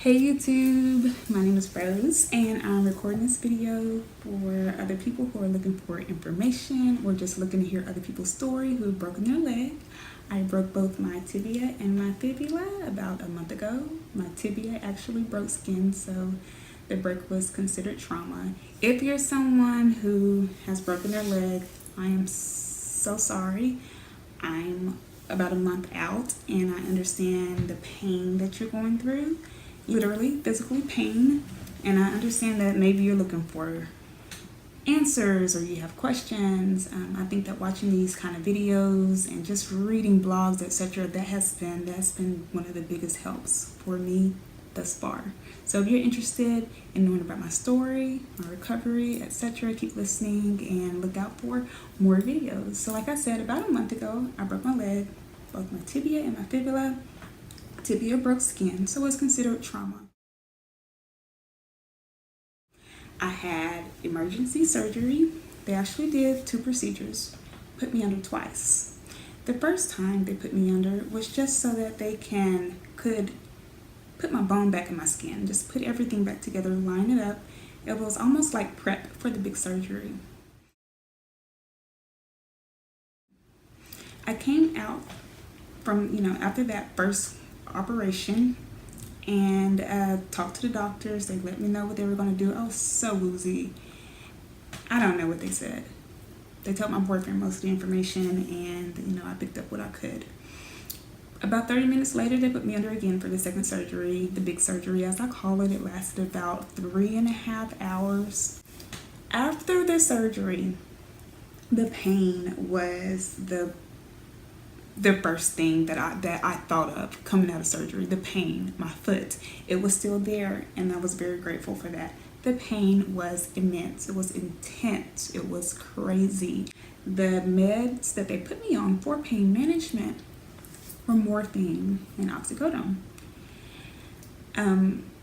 Hey YouTube, my name is Rose and I'm recording this video for other people who are looking for information or just looking to hear other people's story who have broken their leg. I broke both my tibia and my fibula about a month ago. My tibia actually broke skin, so the break was considered trauma. If you're someone who has broken their leg, I am so sorry. I'm about a month out and I understand the pain that you're going through. Literally, physically pain, and I understand that maybe you're looking for answers or you have questions. I think that watching these kind of videos and just reading blogs, etc., that's been one of the biggest helps for me thus far. So if you're interested in knowing about my story, my recovery, etc., keep listening and look out for more videos. So like I said, about a month ago, I broke my leg, both my tibia and my fibula. Tibia broke skin, so it's considered trauma. I had emergency surgery. They actually did 2 procedures, put me under twice. The first time they put me under was just so that they could put my bone back in my skin, just put everything back together, line it up. It was almost like prep for the big surgery. I came out from, after that first operation and talked to the doctors. They let me know what they were going to do. I was so woozy. I don't know what they said. They told my boyfriend most of the information, and I picked up what I could. About 30 minutes later, they put me under again for the second surgery, the big surgery as I call it. It lasted about 3.5 hours. After the surgery, the pain was the first thing that I thought of coming out of surgery. The pain, my foot, it was still there, and I was very grateful for that. The pain was immense. It was intense. It was crazy. The meds that they put me on for pain management were morphine and oxycodone.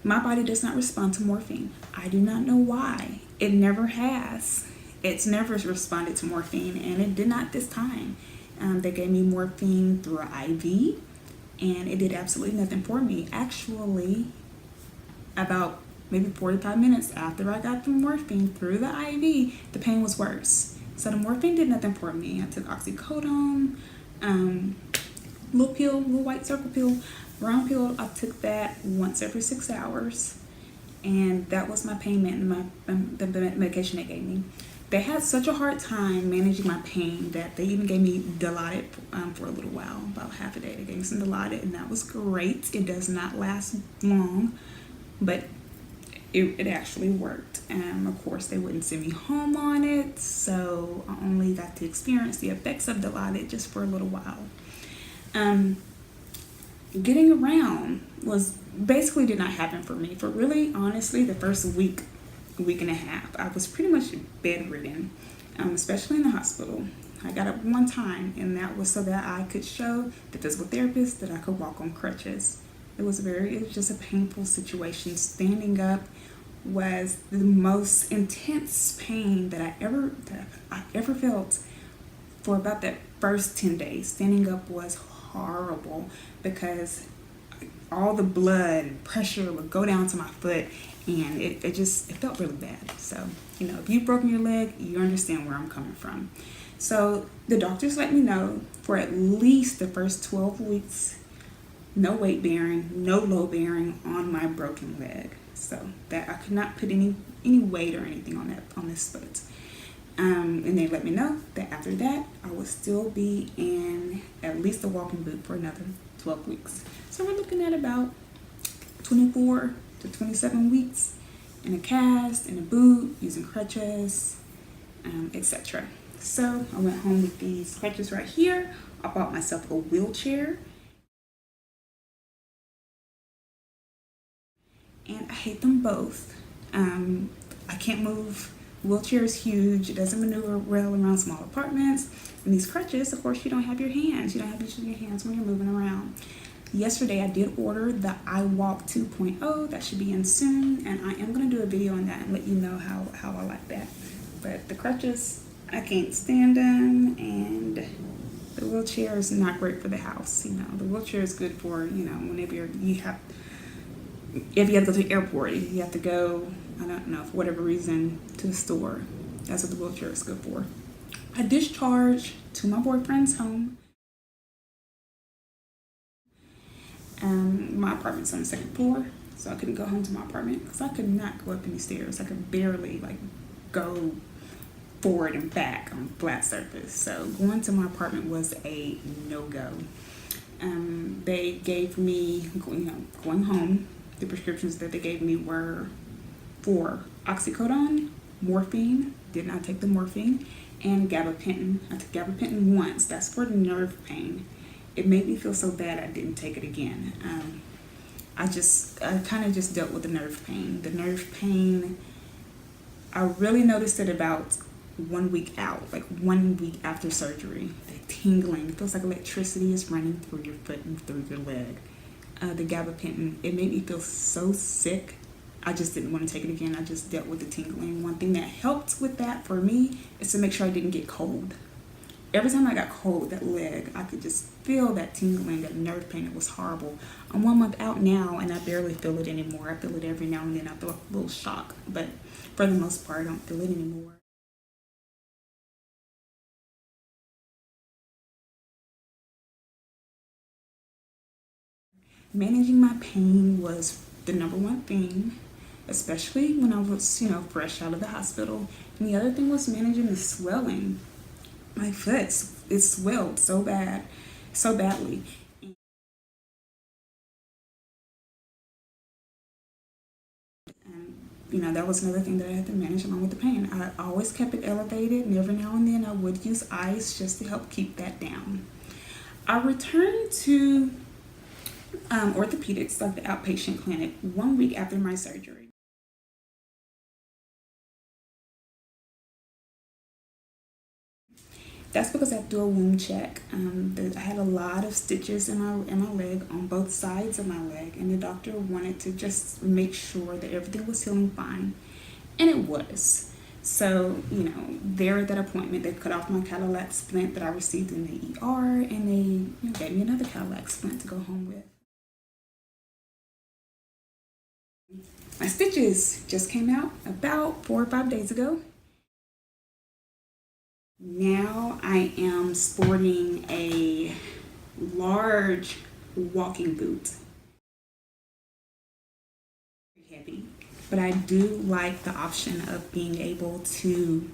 My body does not respond to morphine. I do not know why. It never has. It's never responded to morphine, and it did not this time. They gave me morphine through an IV, and it did absolutely nothing for me. Actually, about maybe 45 minutes after I got the morphine through the IV, the pain was worse. So the morphine did nothing for me. I took oxycodone, little white circle pill, round pill. I took that once every 6 hours, and that was my pain the medication they gave me. They had such a hard time managing my pain that they even gave me Dilaudid for a little while, about half a day. They gave me some Dilaudid, and that was great. It does not last long, but it actually worked. Of course, they wouldn't send me home on it, so I only got to experience the effects of Dilaudid just for a little while. Getting around basically did not happen for me. For really, honestly, the first week and a half, I was pretty much bedridden, especially in the hospital. I got up one time, and that was so that I could show the physical therapist that I could walk on crutches. It was just a painful situation. Standing up was the most intense pain that I ever felt for about that first 10 days. Standing up was horrible because all the blood and pressure would go down to my foot, and it felt really bad. So, if you've broken your leg, you understand where I'm coming from. So the doctors let me know for at least the first 12 weeks, no weight bearing, no load bearing on my broken leg. So that I could not put any weight or anything on this foot. And they let me know that after that, I would still be in at least a walking boot for another 12 weeks. So we're looking at about 24 to 27 weeks in a cast, in a boot, using crutches, etc. So I went home with these crutches right here. I bought myself a wheelchair, and I hate them both. I can't move. Wheelchair is huge. It doesn't maneuver well around small apartments. And these crutches, of course, you don't have your hands. You don't have your hands when you're moving around. Yesterday, I did order the iWalk 2.0. That should be in soon, and I am going to do a video on that and let you know how I like that. But the crutches, I can't stand them, and the wheelchair is not great for the house. The wheelchair is good for, whenever you have if you have to go to the airport, if you have to go, I don't know, for whatever reason, to the store. That's what the wheelchair is good for. I discharged to my boyfriend's home. My apartment's on the second floor, so I couldn't go home to my apartment because I could not go up any stairs. I could barely go forward and back on flat surface. So going to my apartment was a no-go. They gave me, going home, the prescriptions that they gave me were for oxycodone, morphine, did not take the morphine, and gabapentin. I took gabapentin once. That's for the nerve pain. It made me feel so bad I didn't take it again. I kind of just dealt with the nerve pain. The nerve pain, I really noticed it about 1 week out, 1 week after surgery. The tingling, it feels like electricity is running through your foot and through your leg. The gabapentin, it made me feel so sick. I just didn't want to take it again. I just dealt with the tingling. One thing that helped with that for me is to make sure I didn't get cold. Every time I got cold, that leg, I could just feel that tingling, that nerve pain. It was horrible. I'm 1 month out now, and I barely feel it anymore. I feel it every now and then. I feel a little shock, but for the most part, I don't feel it anymore. Managing my pain was the number one thing, especially when I was, fresh out of the hospital. And the other thing was managing the swelling. My foot, it swelled so badly. And, that was another thing that I had to manage along with the pain. I always kept it elevated, and every now and then I would use ice just to help keep that down. I returned to orthopedics, like the outpatient clinic, 1 week after my surgery. That's because I had to do a wound check. I had a lot of stitches in my leg, on both sides of my leg, and the doctor wanted to just make sure that everything was healing fine, and it was. So, there at that appointment, they cut off my Cadillac splint that I received in the ER, and they gave me another Cadillac splint to go home with. My stitches just came out about 4 or 5 days ago. Now I am sporting a large walking boot. Heavy, but I do like the option of being able to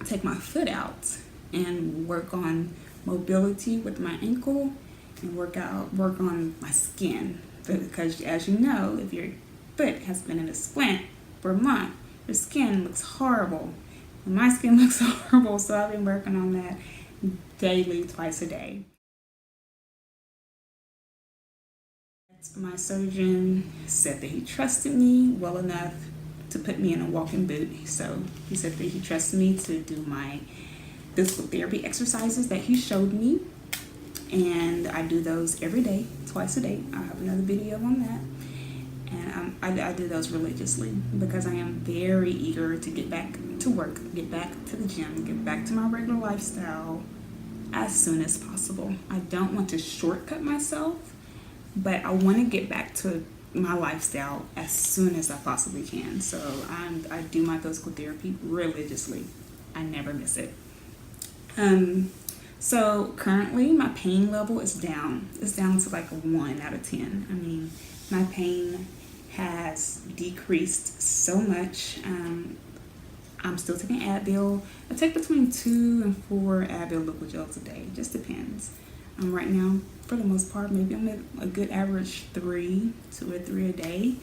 take my foot out and work on mobility with my ankle and work on my skin, because as you know, if your foot has been in a splint for a month, your skin looks horrible. And my skin looks horrible, so I've been working on that daily, twice a day. My surgeon said that he trusted me well enough to put me in a walking boot. So he said that he trusts me to do my physical therapy exercises that he showed me. And I do those every day, twice a day. I have another video on that. And I do those religiously because I am very eager to get back to work, get back to the gym, get back to my regular lifestyle as soon as possible. I don't want to shortcut myself, but I want to get back to my lifestyle as soon as I possibly can. So I do my physical therapy religiously. I never miss it. So currently my pain level is down. It's down to like a 1 out of 10. I mean, my pain has decreased so much. I'm still taking Advil. I take between 2 and 4 Advil liquid gels a day. It just depends. Right now, for the most part, maybe I'm at a good average 2 or 3 a day.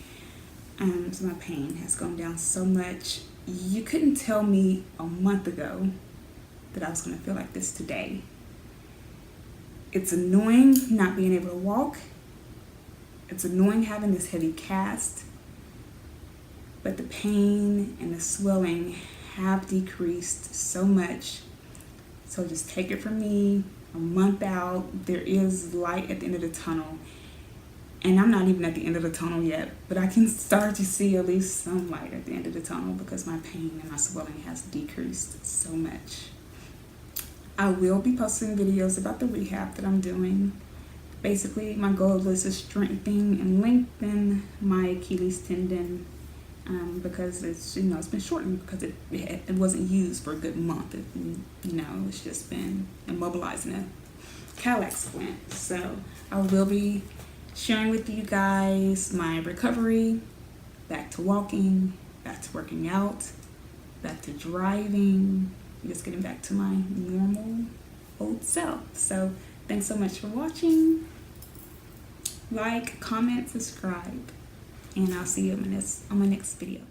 So my pain has gone down so much. You couldn't tell me a month ago that I was going to feel like this today. It's annoying not being able to walk. It's annoying having this heavy cast, but the pain and the swelling have decreased so much. So just take it from me, a month out, there is light at the end of the tunnel. And I'm not even at the end of the tunnel yet, but I can start to see at least some light at the end of the tunnel because my pain and my swelling has decreased so much. I will be posting videos about the rehab that I'm doing, basically my goal is to strengthen and lengthen my Achilles tendon, because it's it's been shortened because it wasn't used for a good month. It's just been immobilizing a calax splint. So I will be sharing with you guys my recovery, back to walking, back to working out, back to driving, just getting back to my normal old self. So thanks so much for watching. Like, comment, subscribe, and I'll see you on my next video.